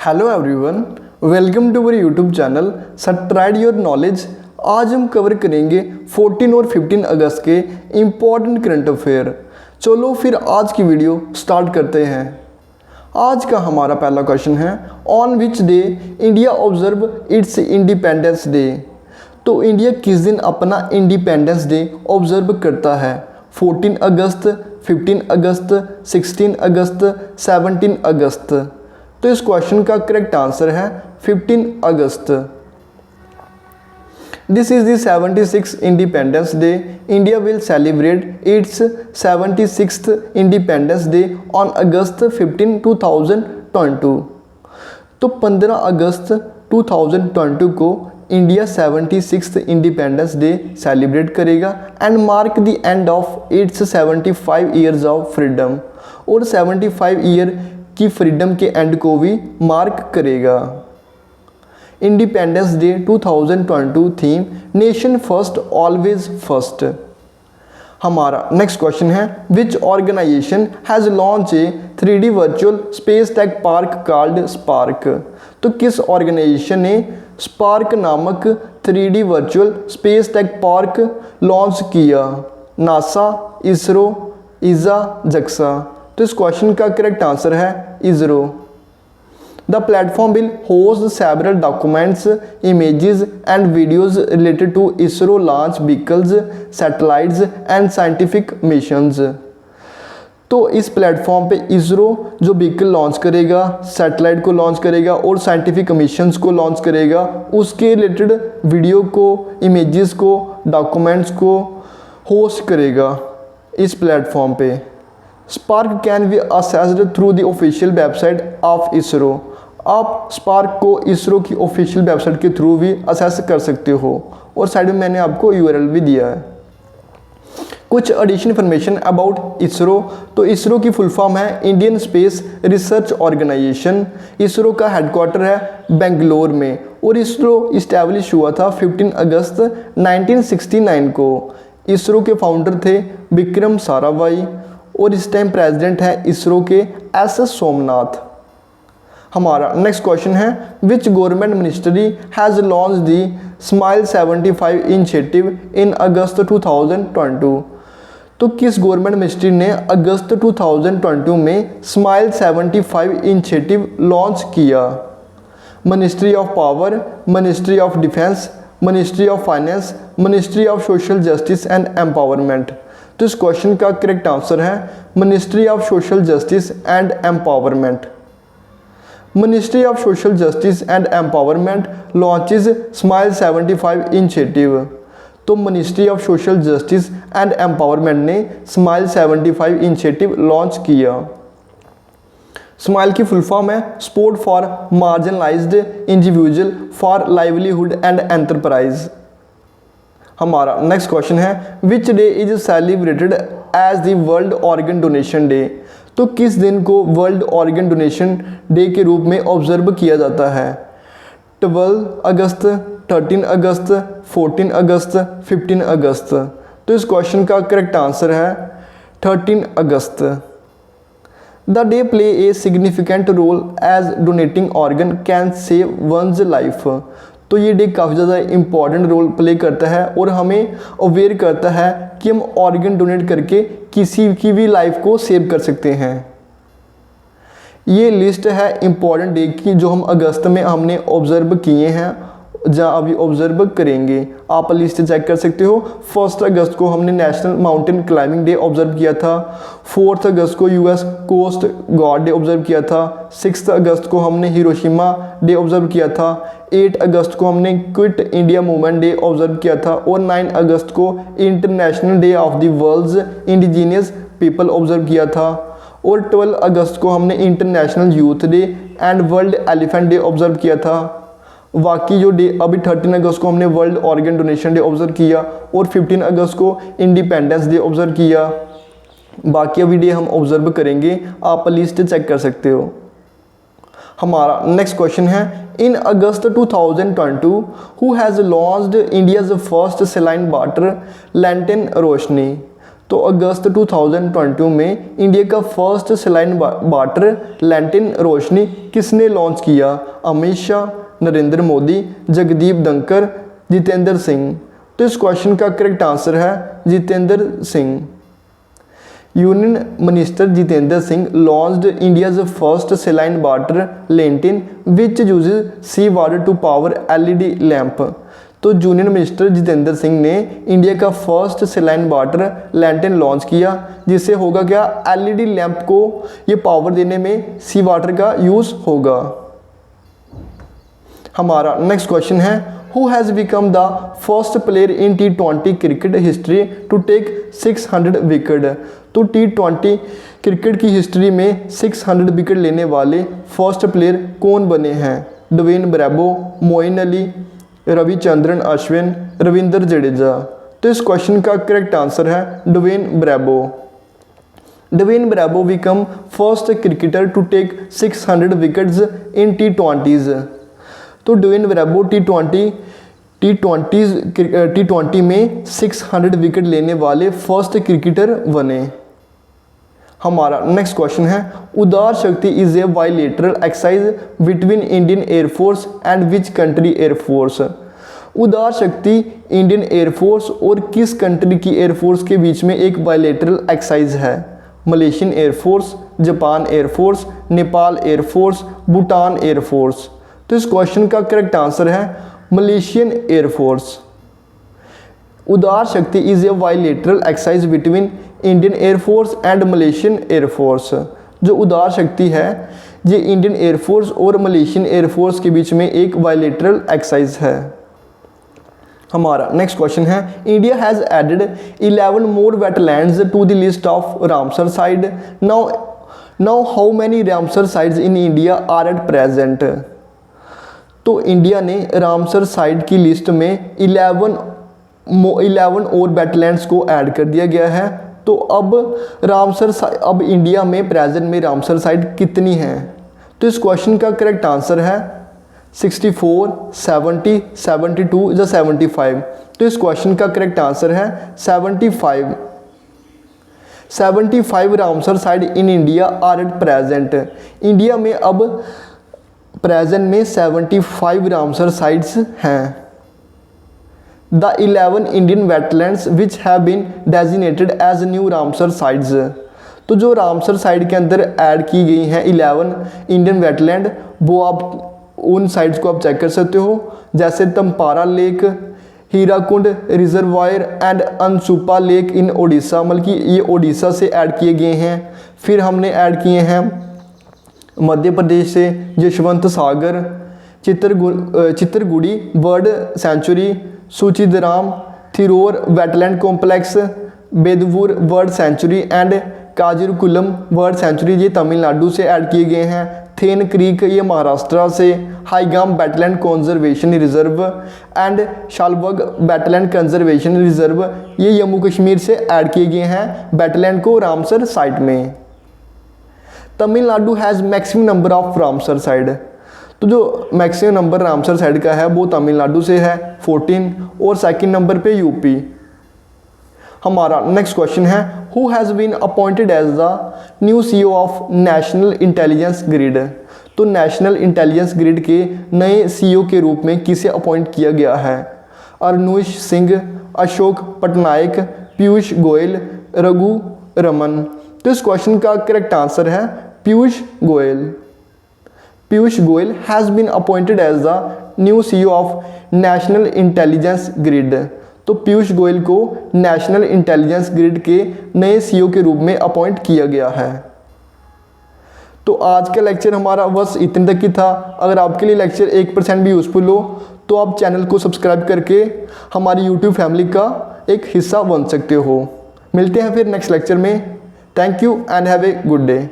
Hello everyone, welcome to our YouTube channel stride your knowledge. आज हम cover करेंगे 14 और 15 अगस्त के इम्पॉर्टेंट करंट अफेयर। चलो फिर आज की वीडियो स्टार्ट करते हैं। आज का हमारा पहला क्वेश्चन है, on which day India observe it's independence day. तो इंडिया किस दिन अपना इंडिपेंडेंस डे ऑब्जर्व करता है? 14 अगस्त, 15 अगस्त, 16 अगस्त, 17 अगस्त। तो इस क्वेश्चन का करेक्ट आंसर है 15 अगस्त। This is the 76th independence day. India will celebrate its 76th independence day on August 15, 2022। तो 15 अगस्त 2022 को India 76th independence day celebrate करेगा and mark the end of its 75 years of freedom. और 75 year की freedom के and को भी mark करेगा। Independence day 2022 theme, nation first always first. हमारा नेक्स्ट क्वेश्चन है, which organization has launch a 3D virtual space tech park called spark. तो किस ऑर्गेनाइजेशन ने स्पार्क नामक 3D virtual space tech park launch किया? NASA, ISRO, ESA, JAXA. तो इस question का करेक्ट आंसर है ISRO. The platform will host several documents, images and videos related to ISRO launch vehicles, satellites and scientific missions. तो इस platform पे इसरो जो व्हीकल लॉन्च करेगा, सैटेलाइट को लॉन्च करेगा और साइंटिफिक मिशंस को लॉन्च करेगा, उसके रिलेटेड वीडियो को, इमेजेस को, डॉक्यूमेंट्स को होस्ट करेगा इस प्लेटफॉर्म पे। Spark can be assessed through the official website of ISRO. आप स्पार्क को इसरो की ऑफिशियल वेबसाइट के थ्रू भी असेस कर सकते हो और साइड में मैंने आपको यूआरएल भी दिया है। कुछ एडिशनल इन्फॉर्मेशन अबाउट इसरो। तो इसरो की फुल फॉर्म है Indian space research organisation. ISRO का हेडक्वार्टर है बेंगलोर में और इसरो इस्टेब्लिश हुआ था 15 अगस्त 1969 को। इसरो के फाउंडर थे विक्रम साराभाई और इस टाइम प्रेसिडेंट है इसरो के एस सोमनाथ। हमारा नेक्स्ट क्वेश्चन है, which government ministry has launch the smile 75 initiative in August 2022। तो किस गवर्नमेंट मिनिस्ट्री ने अगस्त 2022 में स्माइल 75 इनिशिएटिव लॉन्च किया? Ministry of power, ministry of defence, ministry of finance, ministry of social justice and empowerment. तो इस question का correct answer है ministry of social justice and empowerment. Ministry of social justice and empowerment launches smile 75 initiative. तो ministry of social justice and empowerment ने SMILE 75 initiative launch किया। SMILE की full form है support for marginalised individual for livelihood and enterprise. हमारा next question है, which day is celebrated as the world organ donation day. तो किस दिन को वर्ल्ड ऑर्गन डोनेशन डे के रूप में ऑब्जर्व किया जाता है? 12 अगस्त, 13 अगस्त, 14 अगस्त, 15 अगस्त। तो इस क्वेश्चन का करेक्ट आंसर है 13 अगस्त। The day play a significant role as donating organ can save ones life. तो ये डे काफ़ी ज़्यादा इंपॉर्टेंट रोल प्ले करता है और हमें अवेयर करता है कि हम ऑर्गन डोनेट करके किसी की भी लाइफ को सेव कर सकते हैं। ये लिस्ट है इंपॉर्टेंट डे की जो हम अगस्त में हमने ऑब्जर्व किए हैं, जहाँ अभी ऑब्जर्व करेंगे। आप लिस्ट चेक कर सकते हो। 1 अगस्त को हमने national mountain climbing day observe किया था। 4 अगस्त को US coast guard day observe किया था। 6 अगस्त को हमने हिरोशिमा डे ऑब्जर्व किया था। 8 अगस्त को हमने quit India movement day observe किया था और 9 अगस्त को international day of the world's indigenous people observe किया था और 12 अगस्त को हमने international youth day and world elephant day observe किया था। बाकी जो डे अभी 13 अगस्त को हमने world organ donation day observe किया और 15 अगस्त को इंडिपेंडेंस डे ऑब्जर्व किया। बाकी अभी डे हम ऑब्जर्व करेंगे, आप लिस्ट चेक कर सकते हो। हमारा नेक्स्ट क्वेश्चन है, in August 2022 who has launched India's first saline water lantern Roshni. तो अगस्त 2022 में इंडिया का first saline water lantern Roshni किसने लॉन्च किया? अमित शाह, नरेंद्र मोदी, जगदीप धनखड़, जितेंद्र सिंह। तो इस क्वेश्चन का करेक्ट आंसर है Jitendra Singh. Union minister Jitendra Singh launched India's first saline water lantern which uses sea water to power LED lamp. तो यूनियन मिनिस्टर जितेंद्र सिंह ने इंडिया का first saline water lantern launch किया, जिससे होगा क्या? LED लैंप को ये पावर देने में सी वाटर का यूज़ होगा। हमारा नेक्स्ट क्वेश्चन है, who has become the first player in T20 cricket history to take 600 wicket. तो T20 क्रिकेट की हिस्ट्री में 600 विकेट लेने वाले फर्स्ट प्लेयर कौन बने हैं? Dwayne Bravo, Moeen Ali, Ravichandran Ashwin, Ravindra Jadeja. तो इस क्वेश्चन का करेक्ट आंसर है Dwayne Bravo. Dwayne Bravo become first cricketer to take 600 wickets in T20s। तो ड्वेन ब्रैवो T20 में 600 विकेट लेने वाले फर्स्ट क्रिकेटर बने। हमारा नेक्स्ट क्वेश्चन है, उदार Shakti is a bilateral exercise between Indian air force and which country air force. Udara शक्ति Indian air force और किस कंट्री की एयरफोर्स के बीच में एक बायलैटरल एक्सरसाइज है? Malaysian air force, Japan air force, Nepal air force, Bhutan air force. तो इस क्वेश्चन का करेक्ट आंसर है Malaysian air force. Udara Shakti is a bilateral exercise between Indian air force and Malaysian air force. जो उदार शक्ति है ये इंडियन एयरफोर्स और मलेशियन एयरफोर्स के बीच में एक बायलैटरल एक्सरसाइज है। हमारा नेक्स्ट क्वेश्चन है, India has added 11 more wetlands to the list of Ramsar site. Now how many Ramsar sites in India are at present. तो इंडिया ने रामसर साइट की लिस्ट में 11 और वेटलैंड्स को ऐड कर दिया गया है। तो अब इंडिया में प्रेजेंट में रामसर साइट कितनी हैं? तो इस क्वेश्चन का करेक्ट आंसर है 64, 70, 72 या 75। तो इस क्वेश्चन का करेक्ट आंसर है 75। 75 Ramsar site in India are at present. India में अब प्रेजेंट में 75 रामसर साइट्स हैं। The 11 Indian wetlands which have been designated as new Ramsar sites. तो जो रामसर साइट के अंदर ऐड की गई हैं 11 इंडियन वेटलैंड, वो आप उन साइट्स को आप चेक कर सकते हो, जैसे Tampara lake, Hirakud reservoir and Ansupa lake in Odisha, मतलब कि ये ओडिशा से ऐड किए गए हैं। फिर हमने ऐड किए हैं मध्य प्रदेश से Yashwant Sagar, Chitragudi bird sanctuary, Suchindram, Theroor wetland complex, Vaduvur bird sanctuary and Kanjirankulam bird sanctuary ये तमिलनाडु से ऐड किए गए हैं। थेन क्रीक ये महाराष्ट्र से, Hygam wetland conservation reserve and Shallabugh wetland conservation reserve ये जम्मू कश्मीर से ऐड किए गए हैं वेटलैंड को रामसर साइट में। Tamil Nadu has maximum number of Ramsar site. तो जो मैक्सिमम नंबर रामसर साइट का है वो तमिलनाडु से है 14 और सेकंड नंबर पे यूपी। हमारा नेक्स्ट क्वेश्चन है, who has been appointed as the new CEO of national intelligence grid. तो नेशनल इंटेलिजेंस ग्रिड के नए CEO के रूप में किसे अपॉइंट किया गया है? अरुणेश सिंह, अशोक पटनायक, पीयूष गोयल, रघु रमन। तो इस क्वेश्चन का करेक्ट आंसर है Piyush Goyal. Piyush Goyal has been appointed as the new CEO of national intelligence grid. तो पीयूष गोयल को नेशनल इंटेलिजेंस ग्रिड के नए CEO के रूप में अपॉइंट किया गया है। तो आज का लेक्चर हमारा बस इतने तक ही था। अगर आपके लिए लेक्चर 1% भी यूज़फुल हो तो आप चैनल को सब्सक्राइब करके हमारी YouTube फैमिली का एक हिस्सा बन सकते हो। मिलते हैं फिर नेक्स्ट लेक्चर में। Thank you and have a good day.